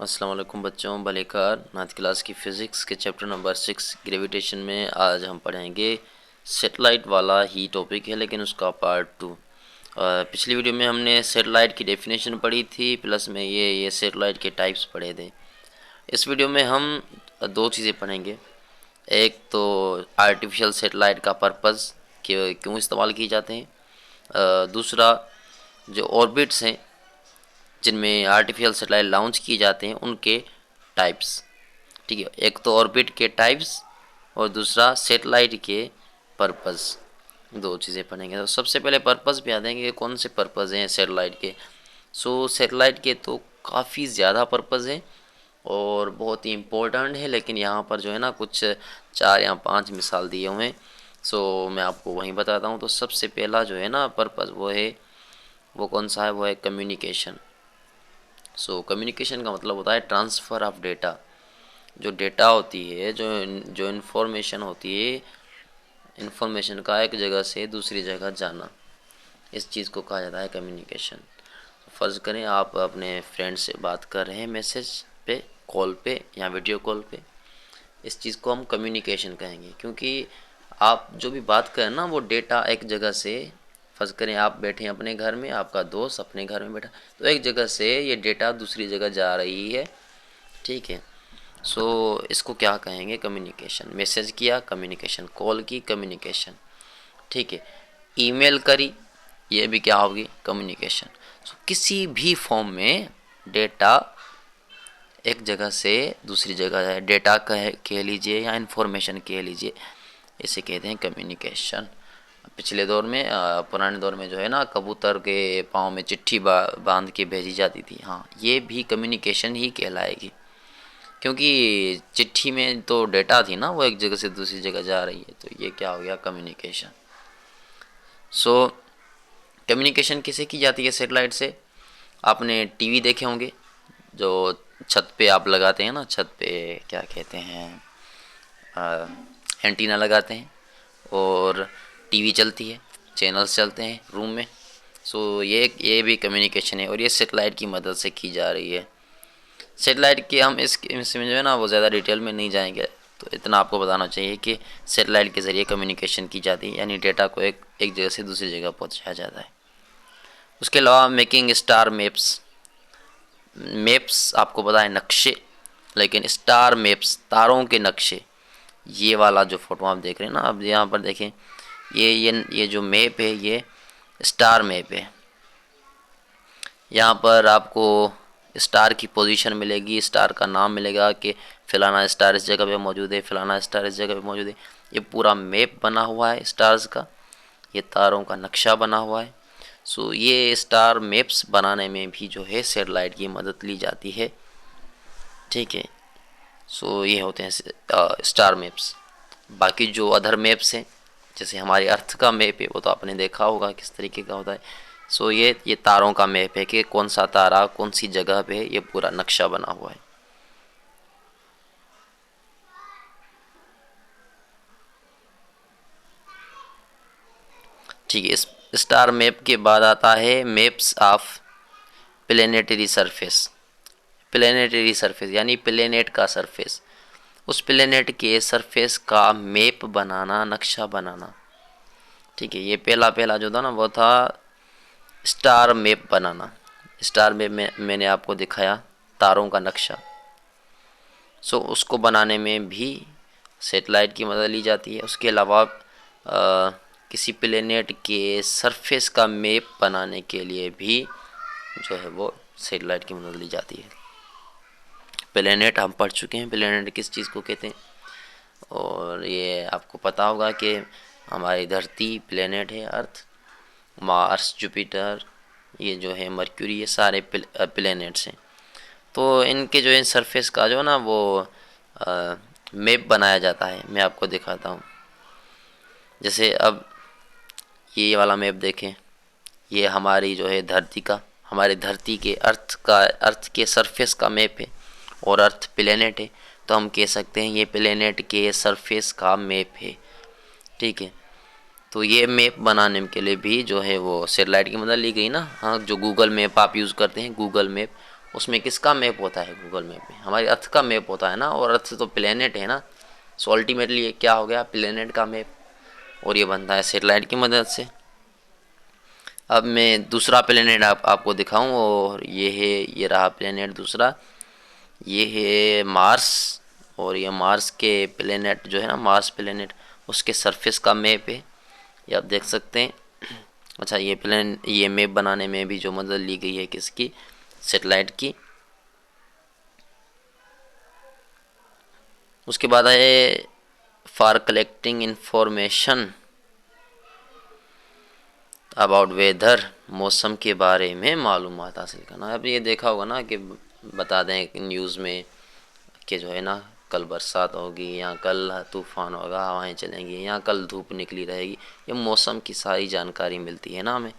अस्सलाम वालेकुम बच्चों, बलेकार नाथ क्लास की फ़िज़िक्स के चैप्टर नंबर 6 ग्रेविटेशन में आज हम पढ़ेंगे। सेटेलाइट वाला ही टॉपिक है लेकिन उसका पार्ट 2। पिछली वीडियो में हमने सेटेलाइट की डेफिनेशन पढ़ी थी, प्लस में ये सेटेलाइट के टाइप्स पढ़े थे। इस वीडियो में हम दो चीज़ें पढ़ेंगे। एक तो आर्टिफिशियल सेटेलाइट का पर्पज़ कि क्यों इस्तेमाल किए जाते हैं। दूसरा जो ऑर्बिट्स हैं जिनमें आर्टिफिशियल सैटेलाइट लॉन्च किए जाते हैं उनके टाइप्स। ठीक है, एक तो ऑर्बिट के टाइप्स और दूसरा सैटेलाइट के पर्पस। दो चीज़ें पढ़ेंगे। तो सबसे पहले पर्पस पे आ जाएंगे कि कौन से पर्पस हैं सैटेलाइट के। सैटेलाइट के तो काफ़ी ज़्यादा पर्पस हैं और बहुत ही इम्पोर्टेंट है, लेकिन यहाँ पर जो है ना कुछ 4 या 5 मिसाल दिए हुए हैं। मैं आपको वहीं बताता हूँ। तो सबसे पहला जो है ना पर्पस वो कौन सा है, वो है कम्युनिकेशन। कम्युनिकेशन का मतलब होता है ट्रांसफ़र ऑफ डेटा। जो डेटा होती है, जो जो इन्फॉर्मेशन होती है, इन्फॉर्मेशन का एक जगह से दूसरी जगह जाना, इस चीज़ को कहा जाता है कम्युनिकेशन। फ़र्ज़ करें आप अपने फ्रेंड से बात कर रहे हैं मैसेज पे, कॉल पे या वीडियो कॉल पे, इस चीज़ को हम कम्युनिकेशन कहेंगे। क्योंकि आप जो भी बात करें ना, वो डेटा एक जगह से, फ़र्ज़ करें आप बैठे हैं अपने घर में, आपका दोस्त अपने घर में बैठा, तो एक जगह से ये डेटा दूसरी जगह जा रही है। ठीक है, इसको क्या कहेंगे, कम्युनिकेशन। मैसेज किया, कम्युनिकेशन। कॉल की, कम्युनिकेशन। ठीक है, ईमेल करी, ये भी क्या होगी, कम्युनिकेशन। किसी भी फॉर्म में डेटा एक जगह से दूसरी जगह है, डेटा कह लीजिए या इन्फॉर्मेशन कह लीजिए, इसे कहते हैं कम्युनिकेशन। पिछले दौर में पुराने दौर में जो है ना, कबूतर के पाँव में चिट्ठी बांध के भेजी जाती थी। हाँ, ये भी कम्युनिकेशन ही कहलाएगी, क्योंकि चिट्ठी में तो डेटा थी ना, वो एक जगह से दूसरी जगह जा रही है, तो ये क्या हो गया, कम्युनिकेशन। सो कम्युनिकेशन किसे की जाती है सेटेलाइट से। आपने टीवी देखे होंगे, जो छत पे आप लगाते हैं ना, छत पे क्या कहते हैं, एंटीना लगाते हैं और टीवी चलती है, चैनल्स चलते हैं रूम में। ये भी कम्युनिकेशन है और ये सेटेलाइट की मदद से की जा रही है। सेटेलाइट के हम इसमें जो है ना वो ज़्यादा डिटेल में नहीं जाएंगे, तो इतना आपको बताना चाहिए कि सेटेलाइट के ज़रिए कम्युनिकेशन की जाती है, यानी डेटा को एक जगह से दूसरी जगह पहुंचाया जाता है। उसके अलावा मेकिंग स्टार मैप्स। मैप्स आपको पता है नक्शे, लेकिन स्टार मैप्स तारों के नक्शे, ये वाला जो फोटो आप देख रहे हैं ना, अब यहाँ पर देखें, ये जो मैप है ये स्टार मैप है। यहाँ पर आपको स्टार की पोजीशन मिलेगी, स्टार का नाम मिलेगा कि फ़लाना स्टार इस जगह पे मौजूद है, फ़लाना स्टार इस जगह पे मौजूद है। ये पूरा मैप बना हुआ है स्टार्स का, ये तारों का नक्शा बना हुआ है। ये स्टार मैप्स बनाने में भी जो है सैटेलाइट की मदद ली जाती है। ठीक है, ये होते हैं स्टार मैप्स। बाकी जो अदर मैप्स हैं, जैसे हमारे अर्थ का मैप है, वो तो आपने देखा होगा किस तरीके का होता है। ये तारों का मैप है कि कौन सा तारा कौन सी जगह पे है, ये पूरा नक्शा बना हुआ है। ठीक है, इस स्टार मैप के बाद आता है maps of planetary surface. Planetary surface यानी प्लेनेट का सरफेस, उस प्लेनेट के सरफेस का मैप बनाना, नक्शा बनाना। ठीक है, ये पहला पहला जो था ना वो था स्टार मैप बनाना। स्टार मैप में मैंने आपको दिखाया तारों का नक्शा। उसको बनाने में भी सेटेलाइट की मदद ली जाती है। उसके अलावा किसी प्लेनेट के सरफेस का मैप बनाने के लिए भी जो है वो सेटेलाइट की मदद ली जाती है। प्लेनेट हम पढ़ चुके हैं, प्लेनेट किस चीज़ को कहते हैं, और ये आपको पता होगा कि हमारी धरती प्लेनेट है, अर्थ, मार्स, जुपिटर, ये जो है मर्क्यूरी, ये सारे प्लेनेट्स हैं। तो इनके जो है सरफेस का जो ना वो मैप बनाया जाता है। मैं आपको दिखाता हूँ। जैसे अब ये वाला मैप देखें, ये हमारी जो है धरती का, हमारे धरती के अर्थ के सरफेस का मैप है, और अर्थ प्लेनेट है, तो हम कह सकते हैं ये प्लेनेट के सरफेस का मैप है। ठीक है, तो ये मैप बनाने के लिए भी जो है वो सैटेलाइट की मदद ली गई ना। हाँ, जो गूगल मैप आप यूज़ करते हैं, गूगल मैप, उसमें किसका मैप होता है? गूगल मैप में हमारी अर्थ का मैप होता है ना, और अर्थ तो प्लेनेट है ना। सो अल्टीमेटली ये क्या हो गया? प्लेनेट का मैप, और ये बनता है सैटेलाइट की मदद से। अब मैं दूसरा प्लेनेट आपको दिखाऊं, और ये है, ये रहा प्लेनेट दूसरा, ये है मार्स। और ये मार्स के प्लेनेट जो है ना, मार्स प्लेनेट, उसके सरफेस का मैप है, ये आप देख सकते हैं। अच्छा, ये मैप बनाने में भी जो मदद ली गई है किसकी? सैटेलाइट की। उसके बाद है for collecting information about whether, मौसम के बारे में मालूमात हासिल करना। अब ये देखा होगा ना कि बता दें न्यूज़ में कि जो है ना, कल बरसात होगी, या कल तूफान होगा, हवाएं चलेंगी, या कल धूप निकली रहेगी। ये मौसम की सारी जानकारी मिलती है ना हमें।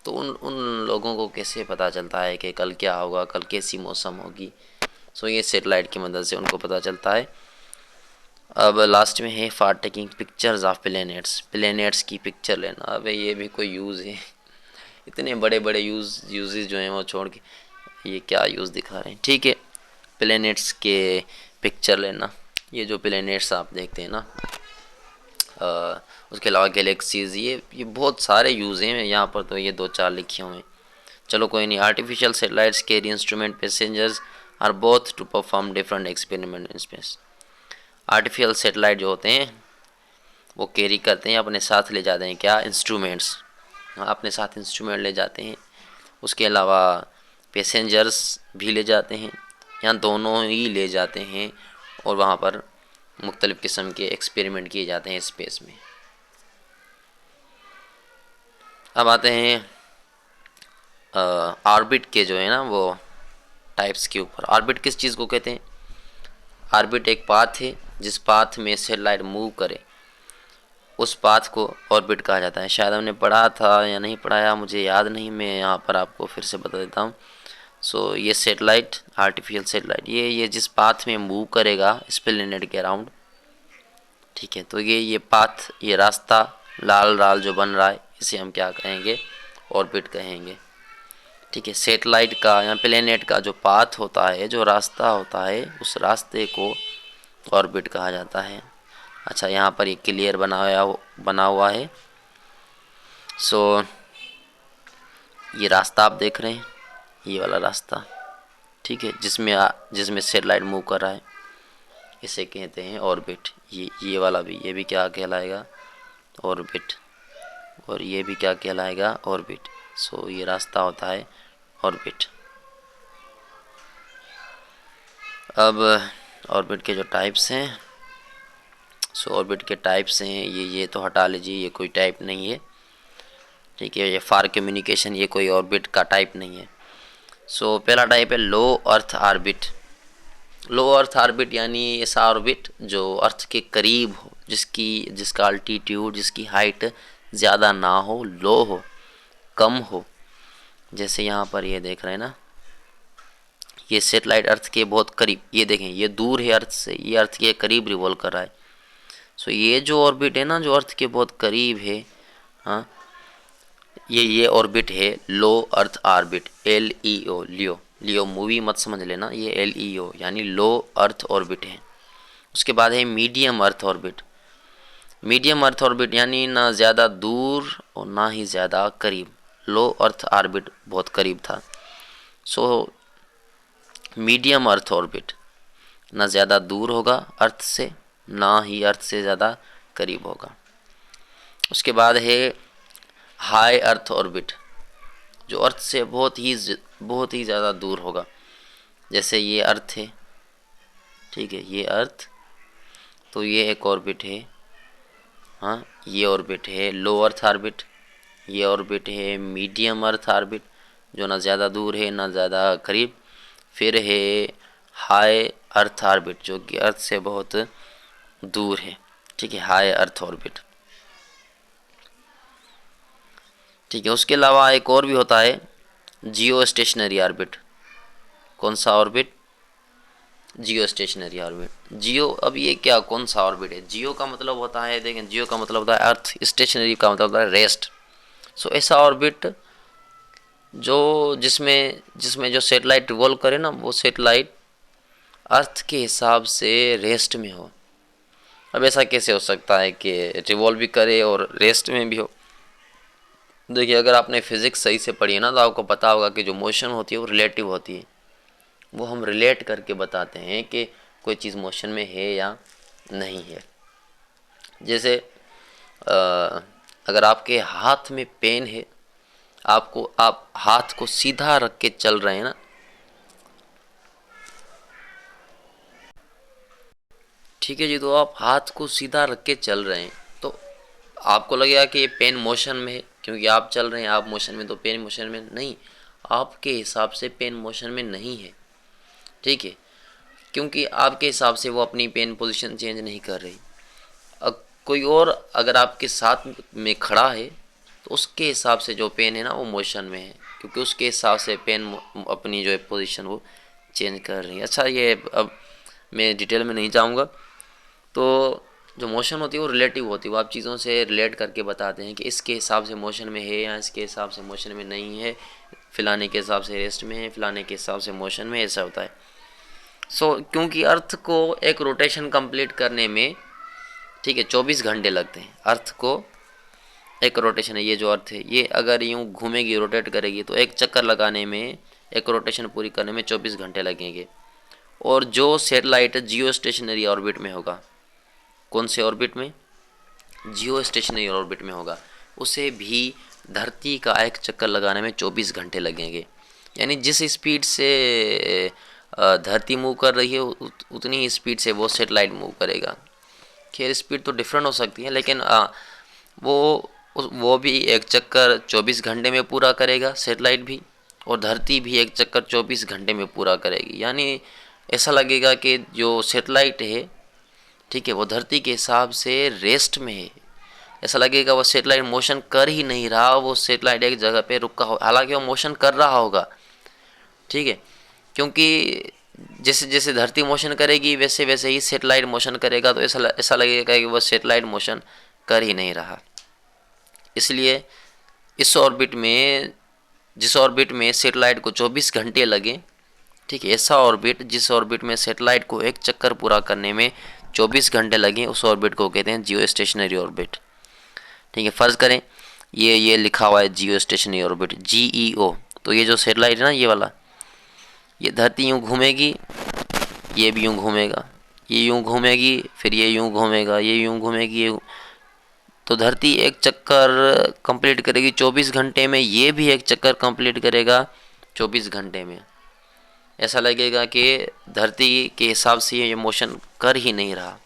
तो उन उन लोगों को कैसे पता चलता है कि कल क्या होगा, कल कैसी मौसम होगी? सो ये सैटेलाइट की मदद से उनको पता चलता है। अब लास्ट में है for taking pictures of planets की पिक्चर लेना। अब ये भी कोई यूज़ है? इतने बड़े बड़े यूजेस जो हैं वो छोड़ के ये क्या यूज़ दिखा रहे हैं? ठीक है, प्लेनेट्स के पिक्चर लेना। ये जो प्लेनेट्स आप देखते हैं ना, उसके अलावा गैलेक्सीज, ये बहुत सारे यूज़ हैं। यहाँ पर तो ये 2-4 लिखे हुए हैं। चलो कोई नहीं। Artificial satellites carry instrument passengers are both to perform different experiment in space. Artificial satellite जो होते हैं वो कैरी करते हैं, अपने साथ ले जाते हैं क्या? इंस्ट्रूमेंट्स। अपने साथ इंस्ट्रूमेंट ले जाते हैं। उसके अलावा पैसेंजर्स भी ले जाते हैं, या दोनों ही ले जाते हैं, और वहाँ पर मुख्तलिफ़ किस्म के एक्सपेरिमेंट किए जाते हैं स्पेस में। अब आते हैं ऑर्बिट के जो है ना वो टाइप्स के ऊपर। ऑर्बिट किस चीज़ को कहते हैं? ऑर्बिट एक पाथ है जिस पाथ में सैटेलाइट मूव करे, उस पाथ को ऑर्बिट कहा जाता है। शायद हमने पढ़ा था या नहीं पढ़ाया, मुझे याद नहीं, मैं यहाँ पर आपको फिर से बता देता हूँ। सो ये सैटेलाइट, आर्टिफिशियल सैटेलाइट, ये जिस पाथ में मूव करेगा इस प्लेनेट के अराउंड, ठीक है, तो ये पाथ, ये रास्ता लाल लाल जो बन रहा है, इसे हम क्या कहेंगे? ऑर्बिट कहेंगे। ठीक है, सैटेलाइट का या प्लेनेट का जो पाथ होता है, जो रास्ता होता है, उस रास्ते को ऑर्बिट कहा जाता है। अच्छा, यहाँ पर ये क्लियर बना हुआ है। सो ये रास्ता आप देख रहे हैं, ये वाला रास्ता, ठीक है, जिसमें सैटेलाइट मूव कर रहा है, इसे कहते हैं ऑर्बिट। ये वाला भी, ये भी क्या कहलाएगा? ऑर्बिट। और ये भी क्या कहलाएगा? ऑर्बिट। सो ये रास्ता होता है ऑर्बिट। अब ऑर्बिट के जो टाइप्स हैं, सो ऑर्बिट के टाइप्स हैं, ये तो हटा लीजिए, ये कोई टाइप नहीं है। ठीक है, ये फार कम्युनिकेशन, ये कोई ऑर्बिट का टाइप नहीं है। सो पहला टाइप है लो अर्थ ऑर्बिट। लो अर्थ ऑर्बिट यानी ऐसा ऑर्बिट जो अर्थ के करीब हो, जिसका अल्टीट्यूड, जिसकी हाइट ज़्यादा ना हो, लो हो, कम हो। जैसे यहाँ पर ये देख रहे हैं ना, ये सैटेलाइट अर्थ के बहुत करीब, ये देखें, ये दूर है अर्थ से, ये अर्थ के करीब रिवॉल्व कर रहा है। सो ये जो ऑर्बिट है ना, जो अर्थ के बहुत करीब है, हाँ, ये ऑर्बिट है लो अर्थ ऑर्बिट, LEO, लियो। लियो मूवी मत समझ लेना, ये LEO यानी लो अर्थ ऑर्बिट है। उसके बाद है medium earth orbit. Medium earth orbit यानी ना ज़्यादा दूर और ना ही ज़्यादा करीब। लो अर्थ ऑर्बिट बहुत करीब था। सो मीडियम अर्थ ऑर्बिट, ना ज़्यादा दूर होगा अर्थ से, ना ही अर्थ से ज़्यादा करीब होगा। उसके बाद है हाई अर्थ ऑर्बिट, जो अर्थ से बहुत ही ज़्यादा दूर होगा। जैसे ये अर्थ है, ठीक है, ये अर्थ, तो ये एक ऑर्बिट है, हाँ, ये ऑर्बिट है लो अर्थ ऑर्बिट। ये ऑर्बिट है मीडियम अर्थ ऑर्बिट, जो ना ज़्यादा दूर है ना ज़्यादा करीब। फिर है हाई अर्थ ऑर्बिट, जो कि अर्थ से बहुत दूर है, ठीक है, हाई अर्थ ऑर्बिट। ठीक है, उसके अलावा एक और भी होता है जियो स्टेशनरी ऑर्बिट। कौन सा orbit? Geostationary orbit. Geo, अब ये क्या, कौन सा ऑर्बिट है? जियो का मतलब होता है, देखें, जियो का मतलब होता है अर्थ, स्टेशनरी का मतलब होता है रेस्ट। सो ऐसा ऑर्बिट जो जिसमें जिसमें जो सेटेलाइट रिवॉल्व करे ना, वो सेटेलाइट अर्थ के हिसाब से रेस्ट में हो। अब ऐसा कैसे हो सकता है कि रिवॉल्व भी करे और रेस्ट में भी हो? देखिए, अगर आपने फिजिक्स सही से पढ़ी है ना, तो आपको पता होगा कि जो मोशन होती है वो रिलेटिव होती है। वो हम रिलेट करके बताते हैं कि कोई चीज़ मोशन में है या नहीं है। जैसे अगर आपके हाथ में पेन है, आप हाथ को सीधा रख के चल रहे हैं ना, ठीक है जी, तो आप हाथ को सीधा रख के चल रहे हैं, तो आपको लगेगा कि ये पेन मोशन में है, क्योंकि आप चल रहे हैं, आप मोशन में, तो पेन मोशन में नहीं। आपके हिसाब से पेन मोशन में नहीं है, ठीक है, क्योंकि आपके हिसाब से वो अपनी पेन पोजीशन चेंज नहीं कर रही। अब कोई और अगर आपके साथ में खड़ा है, तो उसके हिसाब से जो पेन है ना, वो मोशन में है, क्योंकि उसके हिसाब से पेन अपनी जो है पोजीशन वो चेंज कर रही है। अच्छा, ये अब मैं डिटेल में नहीं जाऊँगा। तो जो मोशन होती है वो रिलेटिव होती है, वो आप चीज़ों से रिलेट करके बताते हैं कि इसके हिसाब से मोशन में है या इसके हिसाब से मोशन में नहीं है, फलाने के हिसाब से रेस्ट में है, फलाने के हिसाब से मोशन में, ऐसा होता है। क्योंकि अर्थ को एक रोटेशन कंप्लीट करने में, ठीक है, 24 घंटे लगते हैं। अर्थ को एक रोटेशन है, ये जो अर्थ है, ये अगर यूँ घूमेगी, रोटेट करेगी, तो एक चक्कर लगाने में, एक रोटेशन पूरी करने में 24 घंटे लगेंगे। और जो सैटेलाइट जियो स्टेशनरी ऑर्बिट में होगा, कौन से ऑर्बिट में? जियो स्टेशनरी ऑर्बिट में होगा, उसे भी धरती का एक चक्कर लगाने में 24 घंटे लगेंगे। यानी जिस स्पीड से धरती मूव कर रही है, उतनी ही स्पीड से वो सेटेलाइट मूव करेगा। खैर, स्पीड तो डिफरेंट हो सकती है, लेकिन वो भी एक चक्कर 24 घंटे में पूरा करेगा, सेटेलाइट भी, और धरती भी एक चक्कर 24 घंटे में पूरा करेगी। यानी ऐसा लगेगा कि जो सेटेलाइट है, ठीक है, वो धरती के हिसाब से रेस्ट में है। ऐसा लगेगा वो सेटेलाइट मोशन कर ही नहीं रहा, वो सेटेलाइट एक जगह पे रुका हो, हालांकि वो मोशन कर रहा होगा, ठीक है, क्योंकि जैसे जैसे धरती मोशन करेगी, वैसे वैसे ही सेटेलाइट मोशन करेगा, तो ऐसा लगेगा कि वो सेटेलाइट मोशन कर ही नहीं रहा। इसलिए इस ऑर्बिट में, जिस ऑर्बिट में सेटेलाइट को 24 घंटे लगे, ठीक है, ऐसा ऑर्बिट जिस ऑर्बिट में सेटेलाइट को एक चक्कर पूरा करने में 24 घंटे लगे, उस ऑर्बिट को कहते हैं जियो स्टेशनरी ऑर्बिट। ठीक है, फर्ज करें ये लिखा हुआ है जियो स्टेशनरी ऑर्बिट, GEO। तो ये जो सेटेलाइट है ना, ये वाला, ये धरती यूँ घूमेगी, ये भी यूँ घूमेगा, ये यूँ घूमेगी, फिर ये यूँ घूमेगा, ये यूँ घूमेगी, ये, तो धरती एक चक्कर कंप्लीट करेगी 24 घंटे में, ये भी एक चक्कर कंप्लीट करेगा 24 घंटे में। ऐसा लगेगा कि धरती के हिसाब से ये मोशन कर ही नहीं रहा।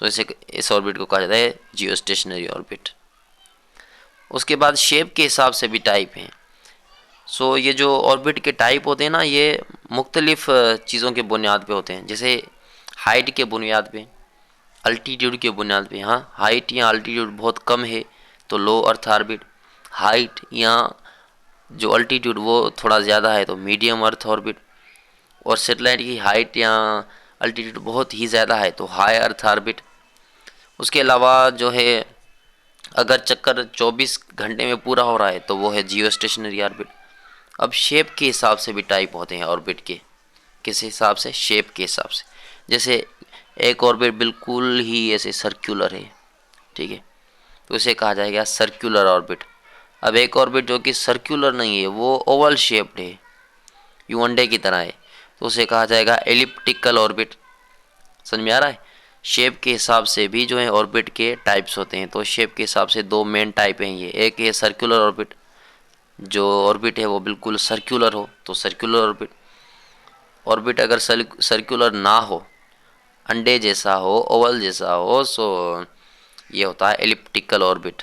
इसे, इस ऑर्बिट को कहा जाता है जियो स्टेशनरी ऑर्बिट। उसके बाद शेप के हिसाब से भी टाइप हैं। ये जो ऑर्बिट के टाइप होते हैं ना, ये मुख्तलिफ चीज़ों के बुनियाद पे होते हैं। जैसे हाइट के बुनियाद पे, अल्टीट्यूड के बुनियाद पे। हाँ, हाइट या अल्टीट्यूड बहुत कम है तो लो अर्थ ऑर्बिट, हाइट या जो अल्टीट्यूड वो थोड़ा ज़्यादा है तो मीडियम अर्थ ऑर्बिट, और सेटेलाइट की हाइट या अल्टीट्यूड बहुत ही ज़्यादा है तो हाई अर्थ ऑर्बिट। उसके अलावा जो है, अगर चक्कर 24 घंटे में पूरा हो रहा है तो वो है जियो स्टेशनरी ऑर्बिट। अब शेप के हिसाब से भी टाइप होते हैं ऑर्बिट के। किस हिसाब से? शेप के हिसाब से। जैसे एक ऑर्बिट बिल्कुल ही ऐसे सर्कुलर है, ठीक है, तो इसे कहा जाएगा सर्कुलर ऑर्बिट। अब एक ऑर्बिट जो कि सर्कुलर नहीं है, वो ओवल शेप्ड है, यूं अंडे की तरह है, तो उसे कहा जाएगा एलिप्टिकल ऑर्बिट। समझ में आ रहा है? शेप के हिसाब से भी जो है ऑर्बिट के टाइप्स होते हैं। तो शेप के हिसाब से दो मेन टाइप हैं ये, एक है सर्कुलर ऑर्बिट, जो ऑर्बिट है वो बिल्कुल सर्कुलर हो तो सर्कुलर ऑर्बिट। ऑर्बिट अगर सर्कुलर ना हो, अंडे जैसा हो, ओवल जैसा हो, ये होता है एलिप्टिकल ऑर्बिट।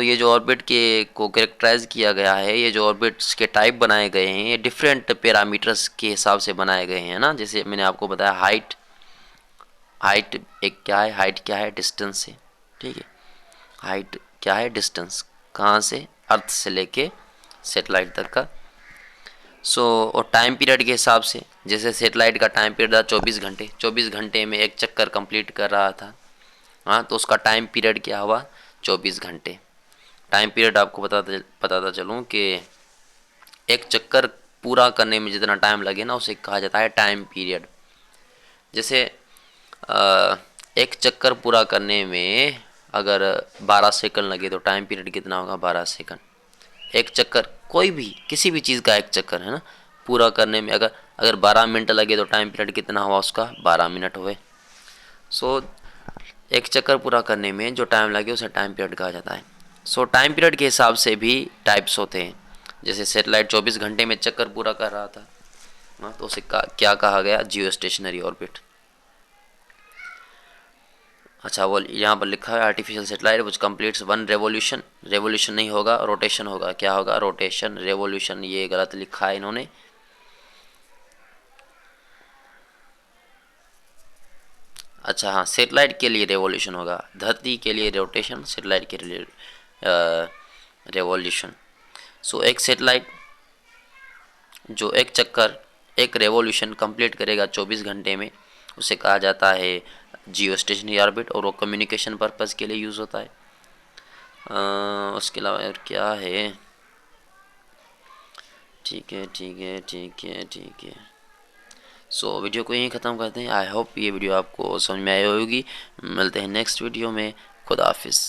ये जो ऑर्बिट के को कैरेक्टराइज किया गया है, ये जो ऑर्बिट्स के टाइप बनाए गए हैं, ये डिफरेंट पैरामीटर्स के हिसाब से बनाए गए हैं ना। जैसे मैंने आपको बताया हाइट, हाइट एक क्या है, हाइट क्या है, डिस्टेंस है, ठीक है, हाइट क्या है, डिस्टेंस, कहाँ से, अर्थ से लेके सेटेलाइट तक का। सो और टाइम पीरियड के हिसाब से, जैसे सेटेलाइट का टाइम पीरियड था 24 घंटे, 24 घंटे में एक चक्कर कंप्लीट कर रहा था। हाँ, तो उसका टाइम पीरियड क्या हुआ, 24 घंटे। टाइम पीरियड आपको बताता चलूँ कि एक चक्कर पूरा करने में जितना टाइम लगे ना, उसे कहा जाता है टाइम पीरियड। जैसे अ, एक चक्कर पूरा करने में अगर 12 सेकंड लगे तो टाइम पीरियड कितना होगा, 12 सेकंड। एक चक्कर कोई भी किसी भी चीज़ का एक चक्कर है ना, पूरा करने में अगर अगर 12 मिनट लगे तो टाइम पीरियड कितना हुआ उसका, 12 मिनट हुए। सो एक चक्कर पूरा करने में जो टाइम लगे उसे टाइम पीरियड कहा जाता है। सो टाइम पीरियड के हिसाब से भी टाइप्स होते हैं। जैसे सेटेलाइट 24 घंटे में चक्कर पूरा कर रहा था, हाँ, तो उसे क्या कहा गया, जियो स्टेशनरी ऑर्बिट। अच्छा, वो यहाँ पर लिखा है आर्टिफिशियल सेटेलाइट विच कंप्लीट्स वन रेवोल्यूशन। रेवोल्यूशन नहीं होगा, रोटेशन होगा। क्या होगा, रोटेशन। रेवोल्यूशन ये गलत लिखा है इन्होंने। अच्छा हाँ, सेटेलाइट के लिए रेवोल्यूशन होगा, धरती के लिए रोटेशन, सेटेलाइट के लिए रेवोल्यूशन। सो एक सेटेलाइट जो एक चक्कर, एक रेवोल्यूशन कंप्लीट करेगा 24 घंटे में, उसे कहा जाता है जियो स्टेशनरी ऑर्बिट, और वो कम्युनिकेशन पर्पज़ के लिए यूज़ होता है। उसके अलावा और क्या है। ठीक है, ठीक है, ठीक है, ठीक है। सो वीडियो को यहीं ख़त्म करते हैं। आई होप ये वीडियो आपको समझ में आई होगी। मिलते हैं नेक्स्ट वीडियो में। खुदा हाफिज़।